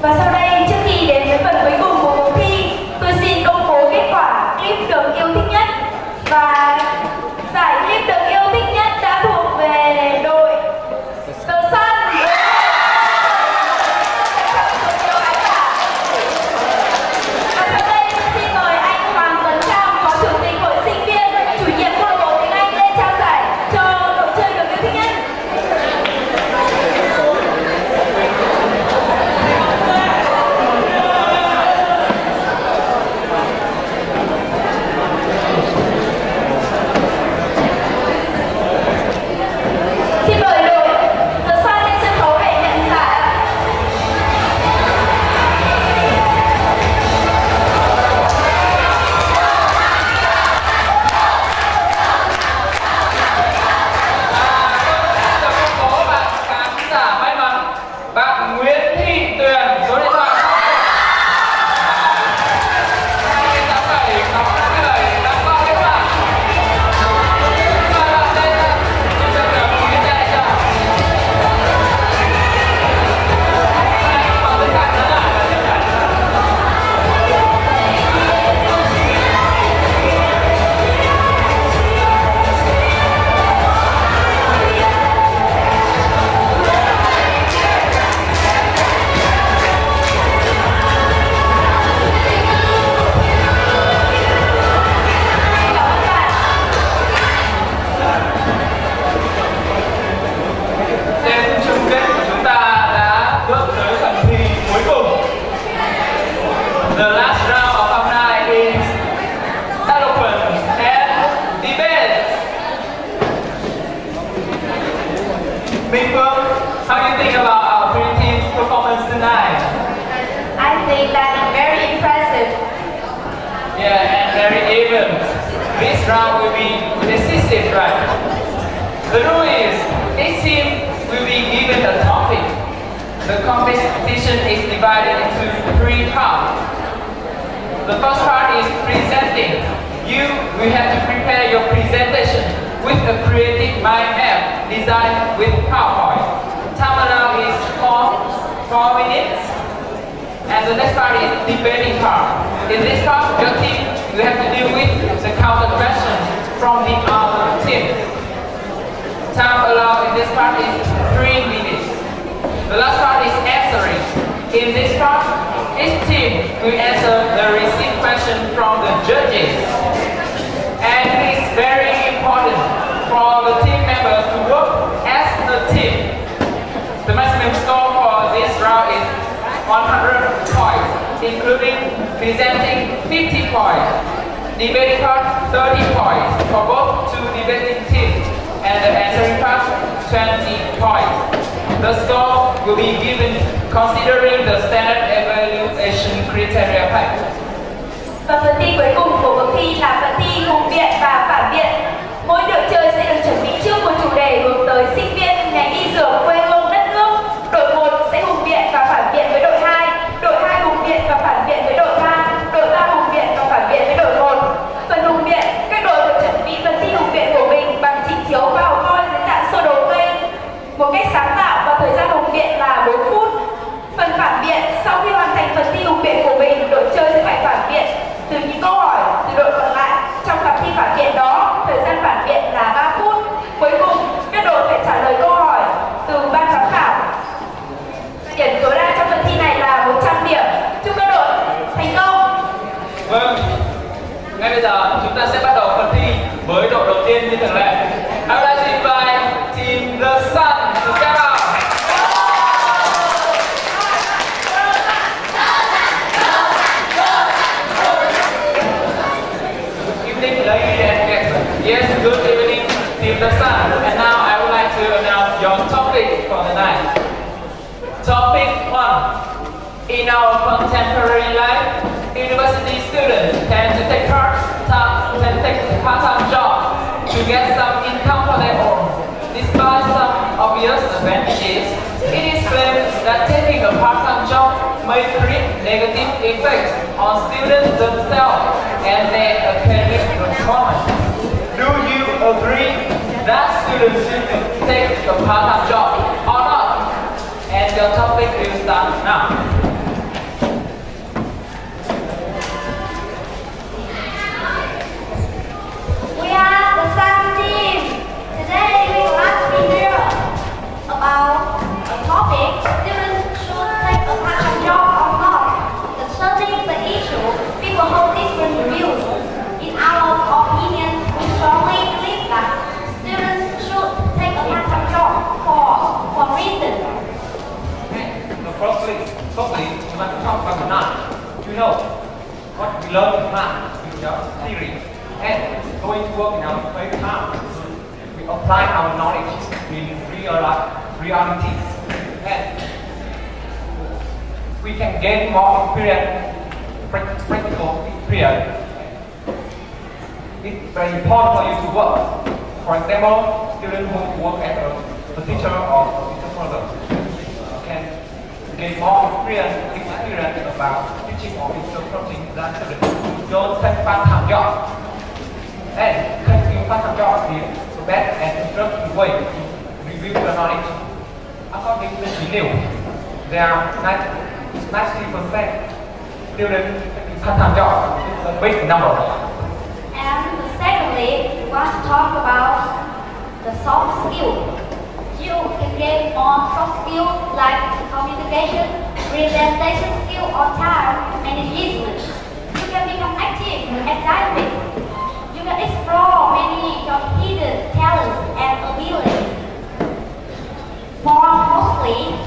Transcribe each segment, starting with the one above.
Và sau đây, trước khi đến với phần cuối cùng của cuộc thi, tôi xin công bố kết quả clip được yêu thích nhất. Và giải clip được yêu thích nhất đã thuộc về đội The Sun. Và sau đây, xin mời anh Hoàng Tuấn Trang, Phó Chủ tịch Hội Sinh viên, chủ nhiệm câu lạc bộ tiếng Anh lên trao giải cho đội chơi được yêu thích nhất. This round will be decisive, right? The rule is, each team will be given a topic. The competition is divided into 3 parts. The first part is presenting. You will have to prepare your presentation with a creative mind map designed with PowerPoint. Time allowed is 4 minutes. And the next part is debating part. In this part, your team will have to deal with the counter questions from the other team. Time allowed in this part is 3 minutes. The last part is answering. In this part, each team will answer the received question from the judges. And it is very important for the team members to work as a team. The maximum score for this round is 100 points, including presenting 50 points, debating part 30 points for both 2 debating teams, and the answering part 20 points. The score will be given considering the standard evaluation criteria pack. Và phần thi cuối cùng của cuộc thi là phần thi hùng biện và phản biện. Mỗi đội chơi sẽ được chuẩn bị trước một chủ đề hướng tới sinh viên, ngành y dược, quê hương, đất nước. Đội 1 sẽ hùng biện và phản biện với đội 2, đội 2 hùng biện và phản biện với đội 3, đội 3 hùng biện và phản biện với đội 1. Phần hùng biện, các đội phải chuẩn bị phần thi hùng biện của mình bằng trình chiếu và học voi dưới dạng sơ đồ cây một cách sáng tạo, và thời gian hùng biện là 4 phút. Phần phản biện, sau khi hoàn thành phần thi hùng biện của mình, đội chơi sẽ phải phản biện từ những câu hỏi từ đội còn lại. Trong phần thi phản biện đó, thời gian phản biện là 3 phút. Cuối cùng, các đội phải trả lời câu hỏi từ ban giám khảo. Điểm tối đa trong phần thi này là 100 điểm. Chúc các đội thành công. Vâng, ngay bây giờ chúng ta sẽ bắt đầu phần thi với đội đầu tiên như thường lệ. I would like to invite Team The Sun to step out. Good evening, ladies and gentlemen. Yes, good evening, Team The Sun. And now I would like to announce your topic for the night. Topic 1. In our contemporary life, university students tend to take part-time jobs to get some income for their own. Despite some obvious advantages, it is claimed that taking a part-time job may create negative effects on students themselves and their academic performance. Do you agree that students should take a part-time job or not? And your topic will start now. firstly, we want to talk about math. You know what we learn in math is just theory, and going to work in our free time, we apply our knowledge in reality, and we can gain more experience, practical experience. It's very important for you to work. For example, students who work as a teacher or a teacher further can gain more experience about teaching or instructing than students don't take part-time job. And taking part-time job is the best and instructive way to review the knowledge. According to the news, there are 90% students taking part-time job. It's a big number. And secondly, we want to talk about the soft skill. You can gain more soft skills like communication, presentation skill on time, management. You can become active and dynamic. You can explore many your hidden talents and abilities. Mostly,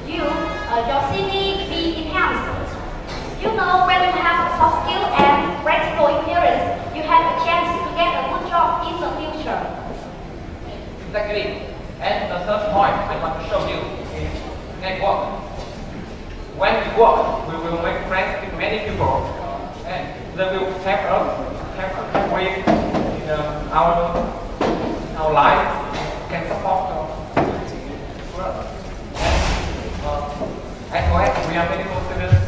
your CV be enhanced. You know, when you have soft skill and practical experience, you have a chance to get a good job in the future. Exactly. And the third point I want to show you is network. When we work, we will make friends with many people, and they will help us have way in our life, can support us. As well as we are medical students.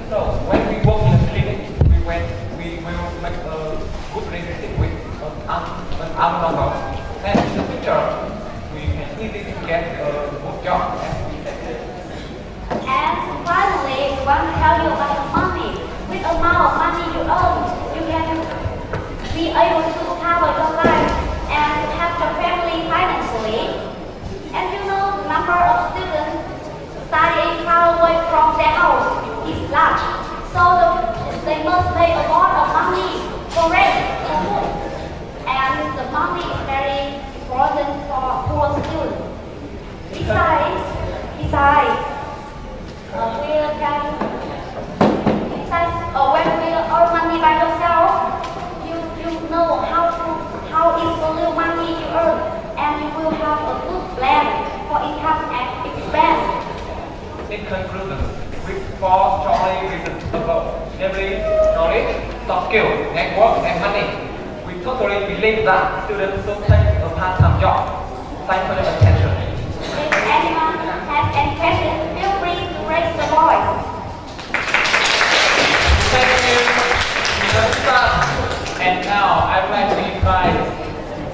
So when we work in a clinic, we will make a good relationship with our doctor. And in the future, we can easily get a good job as we said. And finally, we want to tell you about your money. With the amount of money you earn, you can be able to cover your life and have your family financially. And you know, the number of students studying far away from their house is large, so they must pay a lot of money for rent, for food, and the money is very important for poor students. Besides, when we earn money by yourself, you know how is the little money you earn, and you will have a good plan for income and expense. In conclusion, with four strongly reasons above, namely knowledge, soft skills, network, and money, we totally believe that students should take a part-time job. Thanks for your attention. If anyone has any questions, feel free to raise the voice. Thank you, Mr. Sun. And now I would like to invite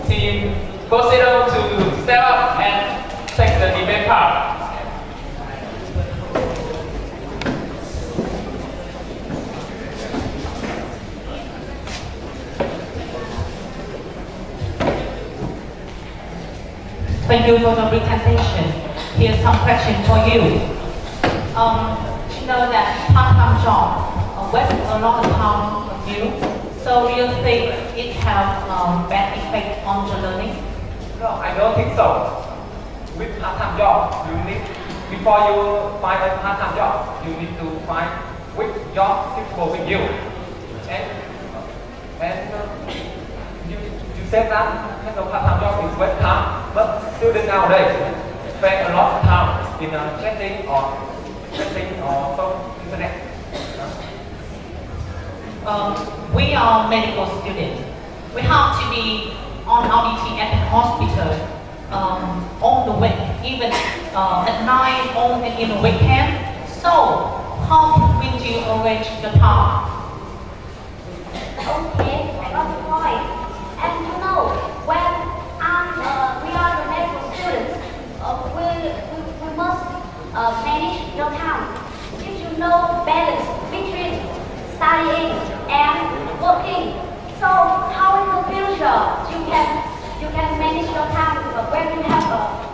Team Cosido to step up and take the debate part. Thank you for the presentation. Here's some question for you. You know that part-time job wastes a lot of time of you. So do you think it has bad effect on the learning? No, I don't think so. With part-time job, before you find a part-time job, you need to find which job suitable with you. And you said that having a part-time job is waste time, but students nowadays spend a lot of time in chatting or some internet. We are medical students. We have to be on our duty at the hospital on the week, even at night or in the weekend. So, how will you arrange the time? Okay, I got the point. And you know, when we are the medical students, we must manage your time. If you know balance between studying and working, so how in the future you can manage your time when you have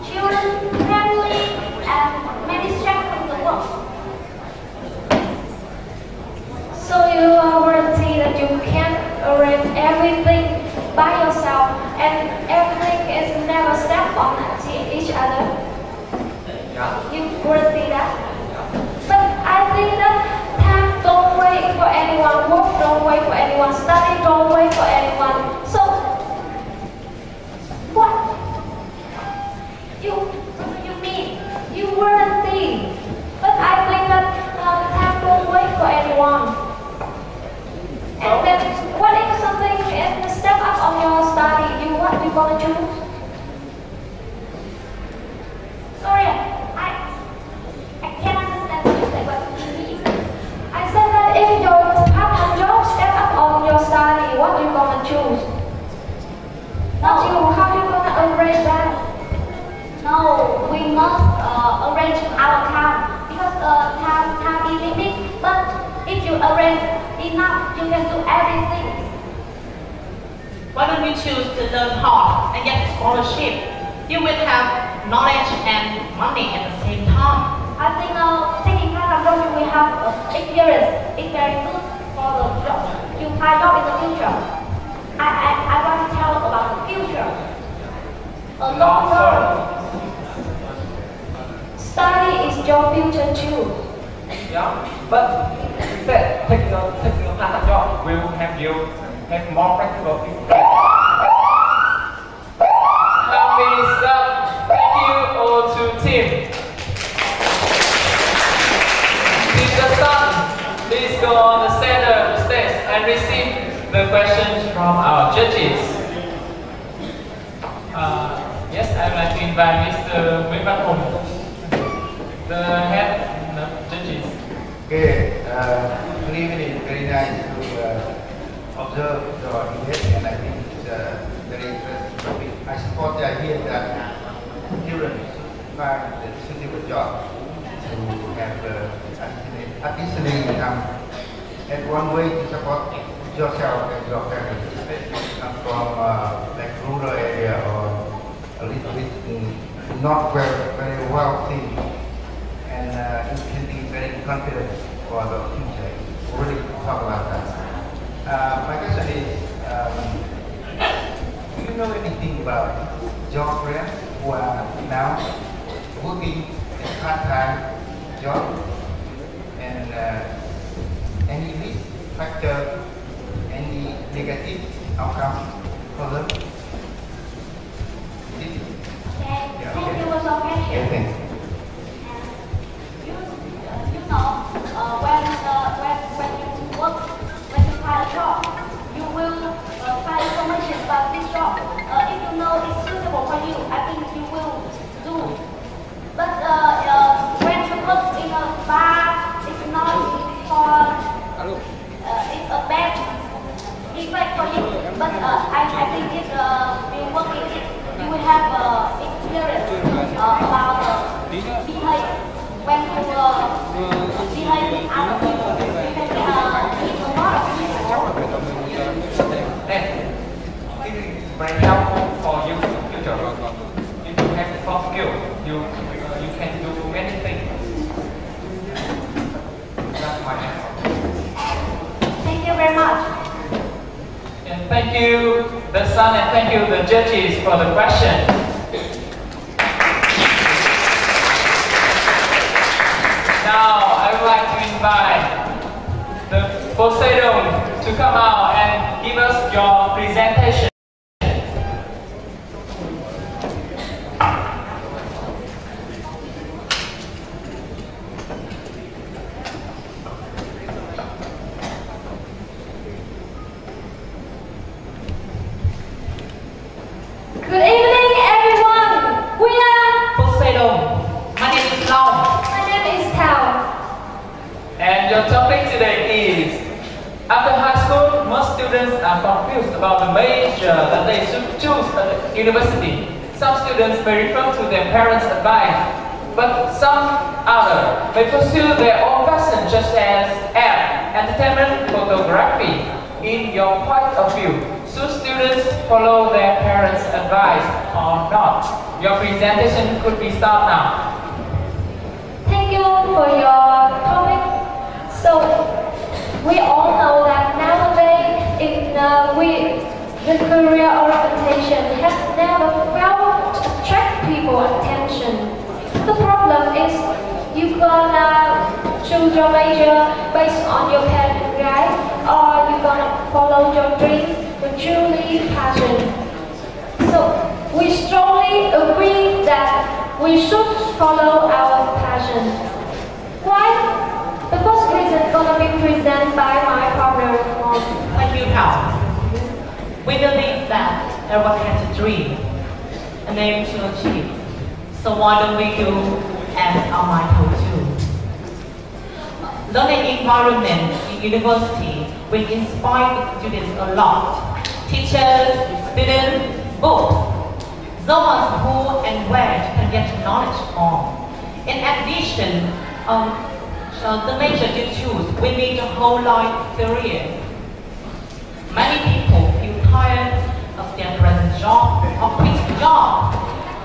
children, family, and many struggles in the work. So you are guaranteed that you can arrange everything by yourself and everything is never step on each other. Yeah. anyone. Study don't wait for anyone. So, what? You mean you were a thief? But I think that time don't wait for anyone. And then, what if something step up on your study? What you gonna choose? Sorry, I can't understand what you say. What you mean? I said that if your part-time job step up on your study, what you gonna choose? Not you. How you gonna arrange that? No, we must arrange our time because time is limited. But if you arrange enough, you can do everything. Why don't we choose to learn hard and get a scholarship? You will have knowledge and money at the same time. I think taking part-time job you will have experience. It's very good for the job. You find job in the future. I want to tell about the future. A long term. Study is your future too. Yeah, but instead, taking a part-time job will have you have more flexible future. Thank you all to Tim. Mr. Sun, please go on the center of the stage and receive the questions from our judges. Yes, I would like to invite Mr. Hùng, the head of judges. Okay, good evening. Very nice to observe your debate, and I think it's very interesting topic. I support the idea that students should find the suitable job to have additional income. And one way to support yourself and your family, especially if you come from like rural area or a little bit not very wealthy, and you can be very confident for the future. We already talk about that. My question is, do you know anything about job friends who are now working in part-time job, and any risk factor, any negative outcome for them? Thank you for your question. Yeah, thanks. You know, when you work, when you find a job, you will find information about this job. If you know it's suitable for you, I think you will do. But when you work in a bar, it's not for it's a bad effect for you. But I think if you work in it, you will have experience about behavior. When you behave with other people, you can meet a lot of people. Then, it is very helpful for you in the future. If you have the soft skill, you can do many things. That's my answer. Thank you very much. And thank you, the son, and thank you, the judges, for the question. Now, I would like to invite the Poseidon to come out and give us your presentation. Good evening, everyone. We are Poseidon. My name is Long. My name is Tao. And your topic today is, after high school, most students are confused about the major that they should choose at the university. Some students may refer to their parents' advice, but some others may pursue their own passion, such as art, entertainment, photography. In your point of view, should students follow their parents' advice or not? Your presentation could be started now. Thank you for your topic. So, we all know that nowadays the career orientation has never failed to attract people's attention. The problem is you gonna choose your major based on your parents' guide, or you gonna follow your dreams with truly passion. So we strongly agree that we should follow our passion. Why? The first reason gonna be presented by my partner. Thank you, Hao. We believe that everyone has a dream, an aim to achieve. So why don't we do as our motto too? Learning environment in university will inspire the students a lot. Teachers, students, books. So much who and where you can get knowledge on. In addition, the major you choose will be the whole life career. Many people feel tired of their present job or quit the job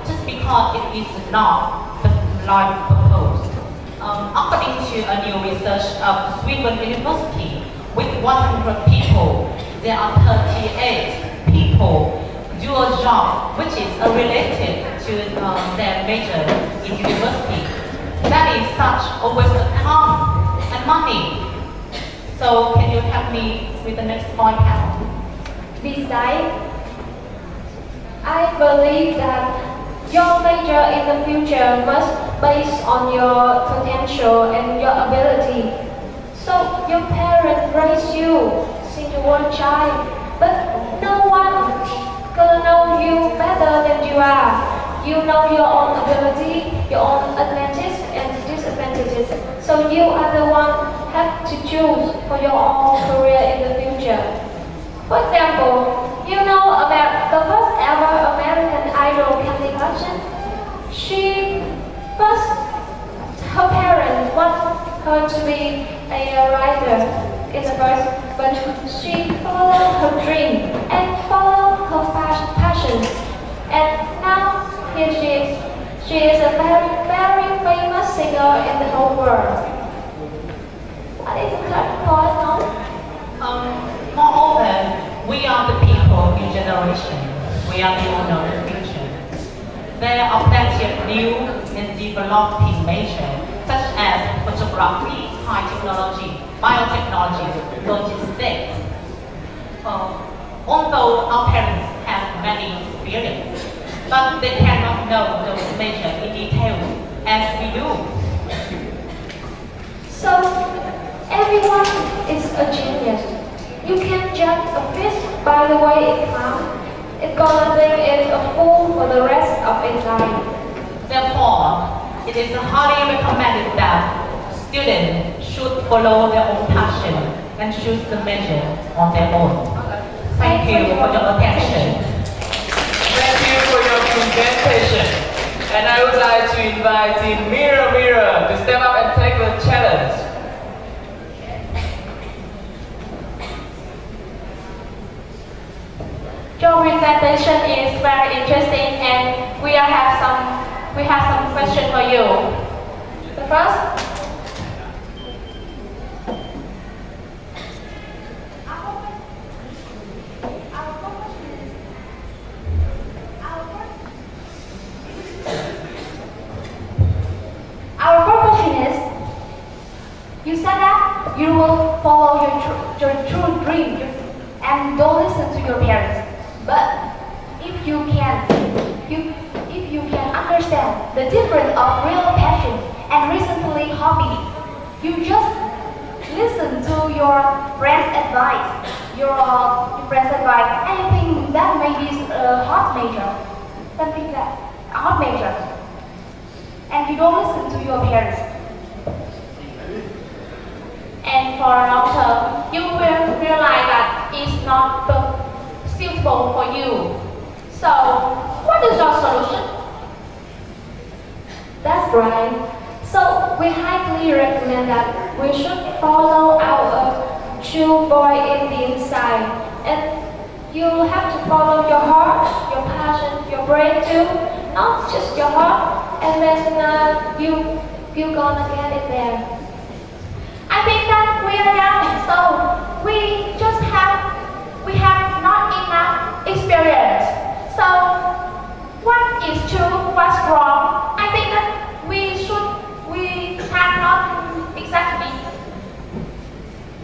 just because it is not the life purpose. According to a new research of Sweden University, with 100 people, there are 38 people do a job which is related to their major in university. That is such a waste of time and money. So can you help me with the next point, Hao? Besides, I believe that your major in the future must based on your potential and your ability. So your parents raised you since you were a child, but no one gonna know you better than you are. You know your own ability, your own advantages and disadvantages. So you are the one have to choose for your own career in the future. For example, you know about the first ever American Idol Candy Hudson? Her parents want her to be a writer in the first, but she followed her dream and followed her passion. And now here she is. She is a very, very famous singer in the whole world. What is the current point now? Moreover, we are the people in generation. We are the owner of the future. There are plenty of new and developing majors such as photography, high technology, biotechnology, logistics. Although our parents have many experience, but they cannot know those majors in detail as we do. So, everyone is a genius. You can't judge a fish by the way it comes. It's gonna think it's a fool for the rest of its life. Therefore, it is highly recommended that students should follow their own passion and choose the major on their own. Thank you for your attention. Thank you for your presentation. And I would like to invite in Mira to step up and take the challenge. Your presentation is very interesting, and we have some questions for you. The first. Our question is, you said that you will follow your true dream and don't listen to your parents. But if you can understand the difference of real passion and recently hobby, you just listen to your friend's advice, and you think that maybe is a hot major, something like a hot major, and you don't listen to your parents. And for long term, you will realize that it's not suitable for you. So, what is your solution? That's right. So, we highly recommend that we should follow our true voice in the inside. And you have to follow your heart, your passion, your brain too, not just your heart. And then you're gonna get it there. I think that we are young, so we have not enough experience. So what is true, what's wrong? I think that we have not exactly.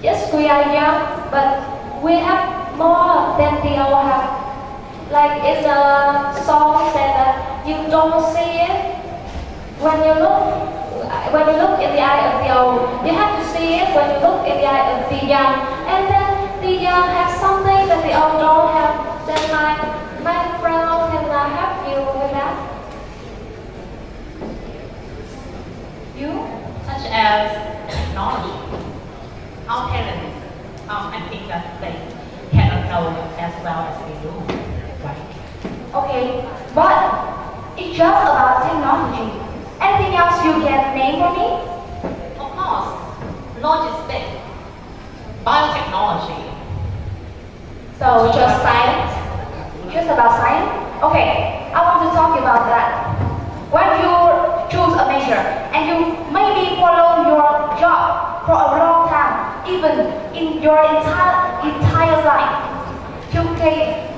Yes, we are young, but we have more than they all have. Like in the song said that you don't see it when you look in the eye of the old. You have to see it when you look in the eye of the young. And then the young have something that the old don't have. Then my friend can help you with that. You, such as technology, our parents, I think that they cannot know as well as we do, right? Okay, but it's just about technology. Anything else you can name for me? Of course, logistics, biotechnology. So just science? Just about science? Okay, I want to talk about that. When you choose a major and you maybe follow your job for a long time, even in your entire life,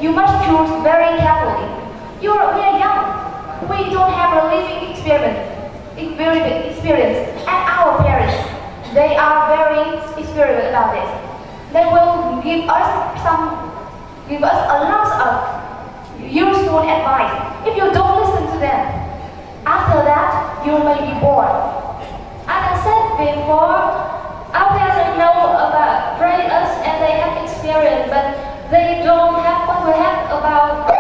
you must choose very carefully. We are young. We don't have a living experience. And our parents, they are very experienced about this. They will give us a lot of useful advice. If you don't listen to them, after that, you may be bored. As I said before, our parents know about raise us and they have experience, but they don't have what we have about.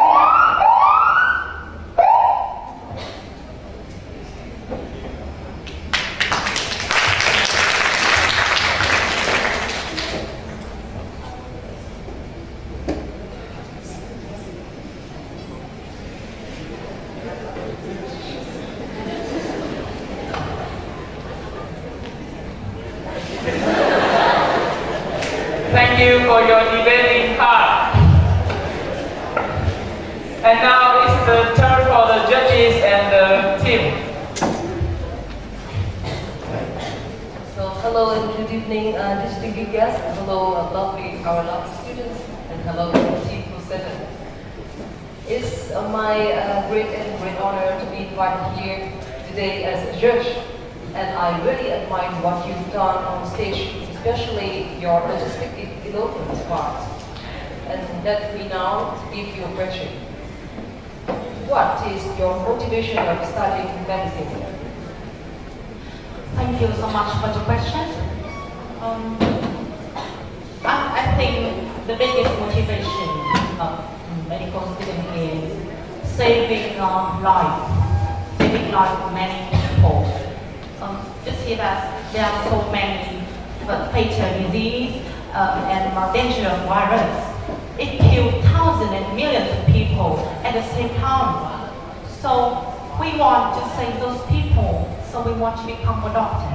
Thank you for your debating part. And now it's the turn for the judges and the team. So hello and good evening, distinguished guests. Hello, our lovely students, and hello to the team who said it. It's my great honor to be invited here today as a judge, and I really admire what you've done on stage, especially your logistic eloquence part, and let me now give you a question. What is your motivation of studying medicine? Thank you so much for the question. I think the biggest motivation of medical student is saving life of many people. Just see that there are so many fatal disease and dangerous virus. It kills thousands and millions of people at the same time. So we want to save those people. So we want to become a doctor.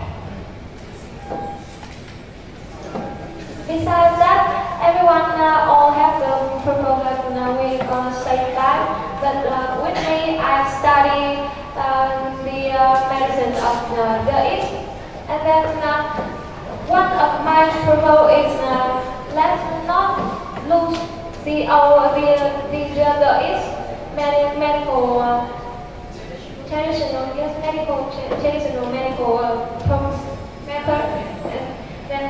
Besides that, everyone all have the proposal that we're gonna say that. But with me, I study the medicine of the East, and then one of my proposal is let's not lose the East medical traditional method. Then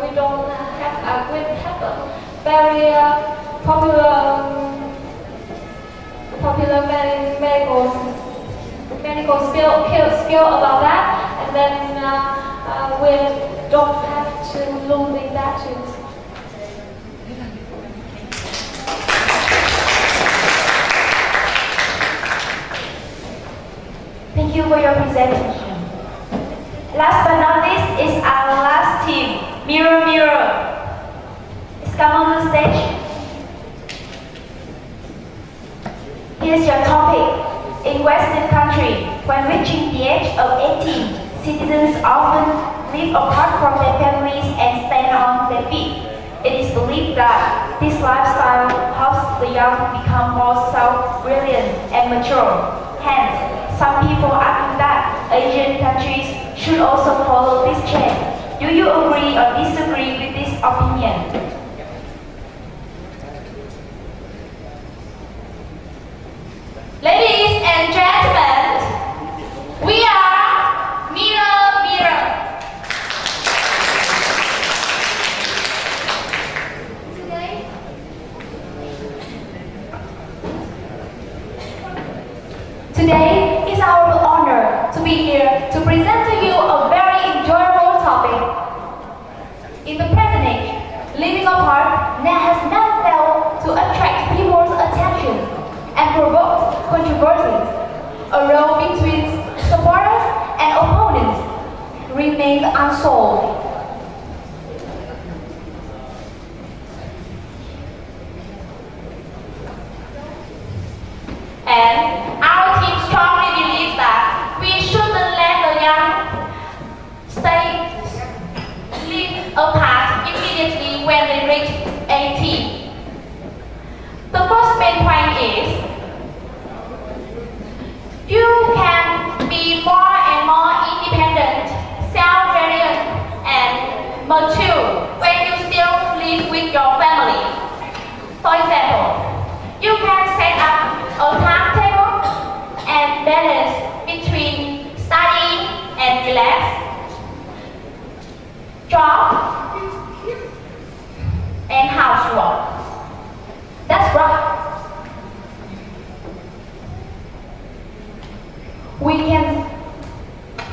we don't have a very popular medical skill about that, and then we don't have to losing that too. Thank you for your presentation. Last but not least is our last team, Mirror Mirror. Let's come on the stage. Here's your topic. In Western country, when reaching the age of 18, citizens often live apart from their families and stand on their feet. It is believed that this lifestyle helps the young become more self-reliant and mature. Hence, some people argue that Asian countries should also follow this trend. Do you agree or disagree with this opinion? Ladies and gentlemen, we are Mirror Mirror. Today remains unsolved. And our team strongly believes that we shouldn't let the young live apart immediately when they reach 18. The first main point is you can be more and more independent, self-reliant, and mature when you still live with your family. For example, you can set up a timetable and balance between studying and relax, job, and housework. That's right. We can,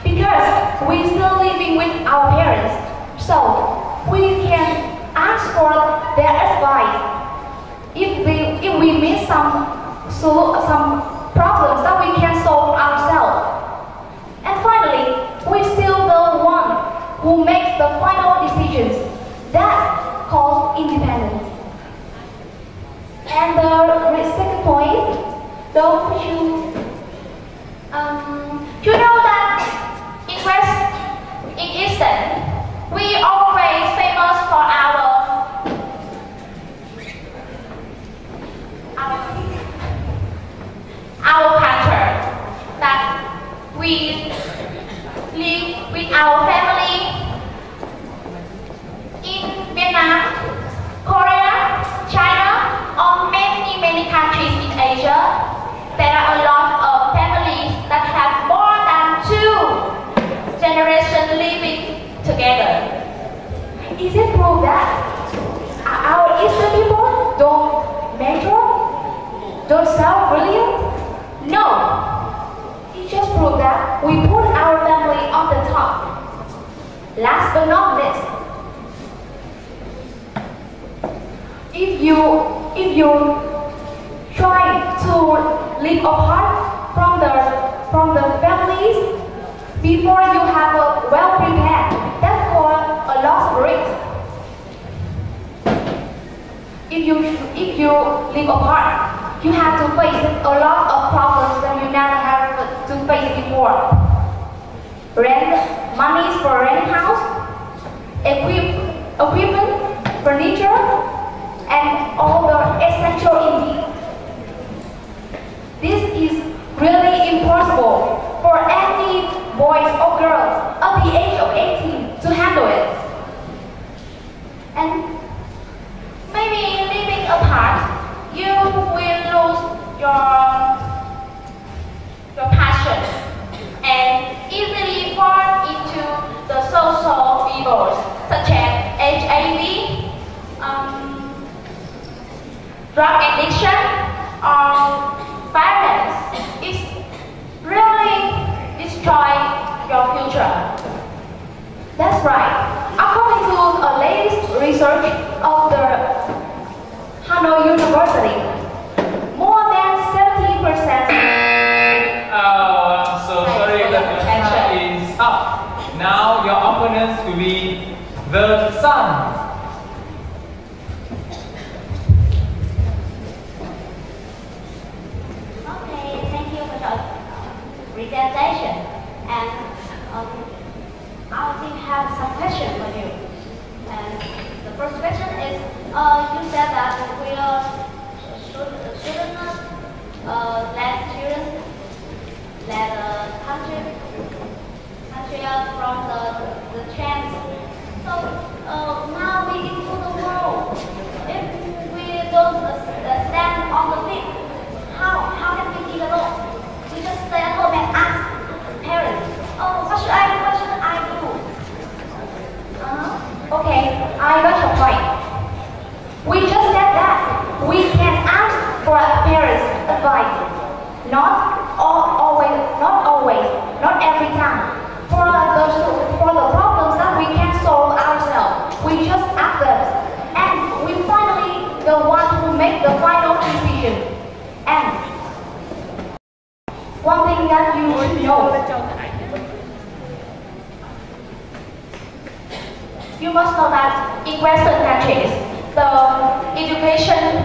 because we're still living with our parents, so we can ask for their advice. If we miss some problems that we can solve ourselves. And finally, we're still the one who makes the final decisions. That's called independence. And the second point, don't you know that in Eastern, we always famous for our culture, that we live with our family in Vietnam, Korea, China, or many countries in Asia. There are a lot of families that have more than 2 generations living together. Is it proof that our Eastern people don't mature, don't self-reliant? No. It just proves that we put our family on the top. Last but not least, if you try to live apart from the families before you have a well prepared, that's called a loss risk. If you live apart, you have to face a lot of problems that you never have to face before. Rent, money for renting house, equipment, furniture, and all the essential indeed. This is really impossible for any boys or girls at the age of 18 to handle it. And maybe living apart, you will lose your passion and easily fall into the social evils such as HIV, drug addiction, or violence. It's really destroy your future. That's right. According to a latest research of the Hanoi University, more than 70%. Oh, I'm so sorry that your time is up. Now your opponents will be the sun. Okay, thank you for your presentation. And our team has some questions for you. And the first question is, you said that we should not let students let country from the chance. So now we into the world. If we don't stand on the feet, how can we get along? We just stay at home and ask parents, oh, what should I do? Okay, I got your point. We just said that we can ask for a parent's advice. Not always, not every time. For the problems that we can solve ourselves, we just ask them. And we finally the one who make the final decision. And one thing that you should know, You must know that in Western countries, the education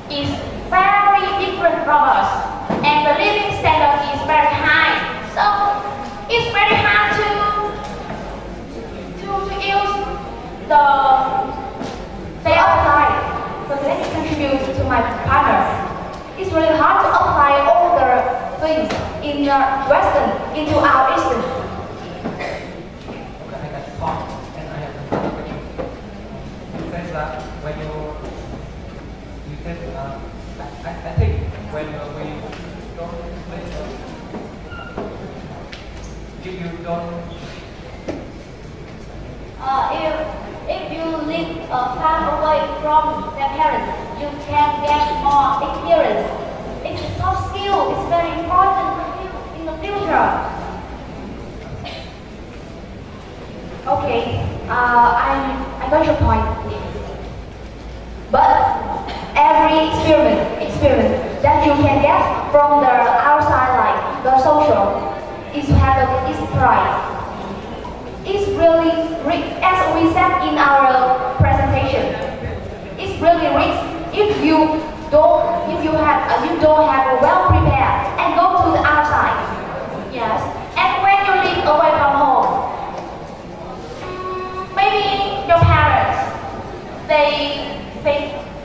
is very different from us, and the living standard is very high. So it's very hard to use the outside. So let me contribute to my partners. It's really hard to apply all the things in Western into our Eastern. Okay, I got the point, and I have another question. You said that when you said, I think when we don't if you don't if you live far away from their parents, you can get more experience. It's a soft skill. It's very important in the future. Okay, I got your point. But every experience that you can get from the outside life, the social, is have its price. It's really rich, as we said in our presentation. It's really rich if you don't have a well prepared and go to the outside. Yes, and when you live away from home, maybe your parents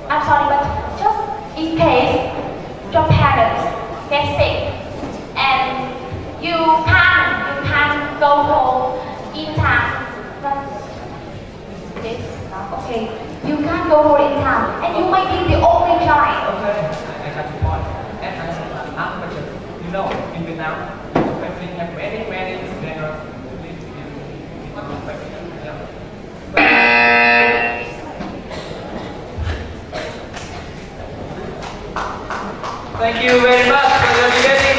I'm sorry, but just in case your parents get sick and you can't go home in time. Okay, you can't go home in time, and you might be the only child. okay, I got the point. And I have another question. You know, in Vietnam, we have many generous Thank you very much for your debating.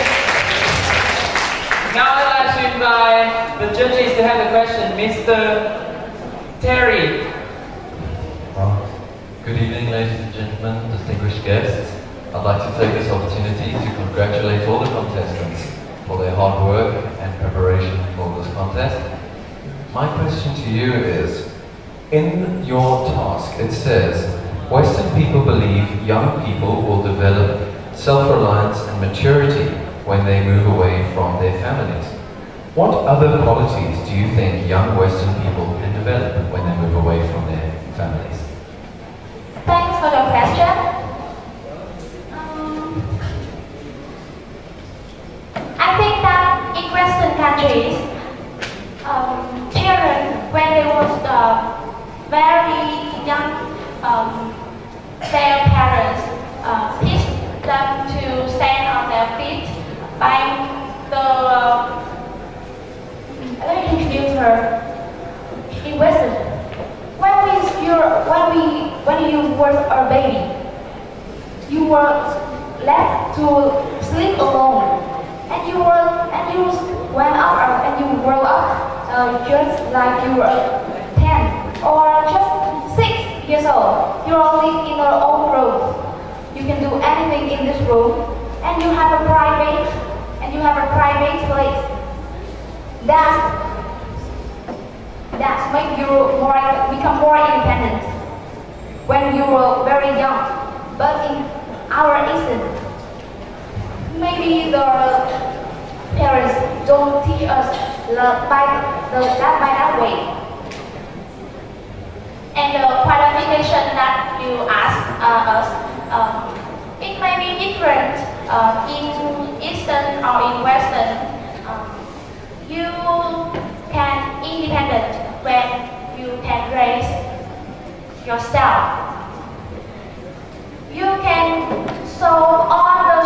Now I'd like to invite the judges to have the question. Mr. Terry. Good evening, ladies and gentlemen, distinguished guests. I'd like to take this opportunity to congratulate all the contestants for their hard work and preparation for this contest. My question to you is, in your task it says, Western people believe young people will develop self-reliance and maturity when they move away from their families. What other qualities do you think young Western people can develop when they move away from their families? Thanks for the question. I think that in Western countries, children, when they was very young, their parents teach them to stand on their feet by let me introduce her. In Western, when you were a baby, you were left to sleep alone, and you went up and you grow up just like you were 10 or just 6 years old. You all live in your own room. You can do anything in this room, and you have a private place. That make you become more independent when you were very young. But in our instance, maybe the parents don't teach us by that way. And the qualification that you asked us, it may be different in Eastern or in Western. You can independent when you can raise yourself. You can solve all the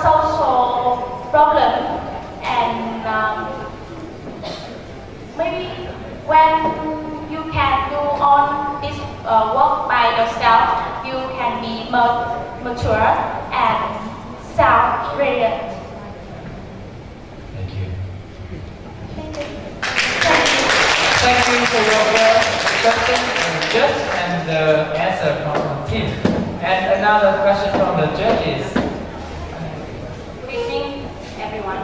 social problem, and maybe when you can do all this work by yourself, you can be more mature and self-reliant. Thank you for your question and the answer from the team. And another question from the judges. Good evening, everyone.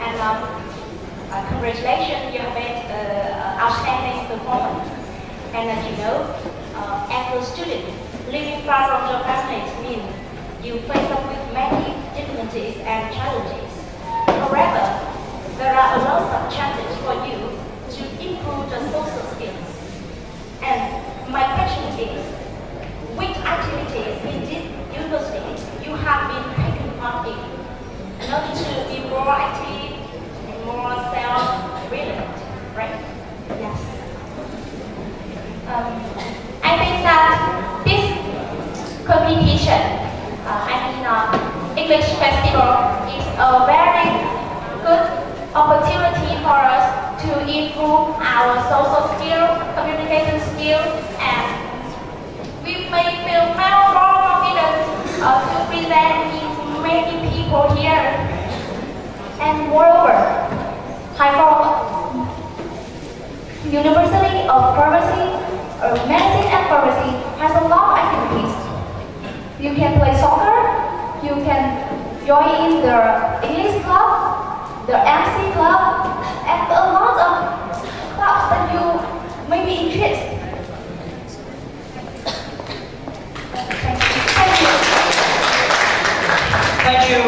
And congratulations, you have made outstanding performance. moment. And as you know, as a student, living far from your families means you face up with many difficulties and challenges. However, there are a lot of chances for you to improve your social skills. And my question is, which activities in this university you have been taking part in in order to be more active and more self-relevant, right? Yes. I think that this competition, English Festival, is a very good opportunity for us to improve our social skills, communication skills, and we may feel more confident to present in many people here. And moreover, Haifa University of Pharmacy, Medicine and Pharmacy has a lot of activities. You can play soccer, you can join in the English club, the MC club, and a lot of clubs that you may be interested. Thank you,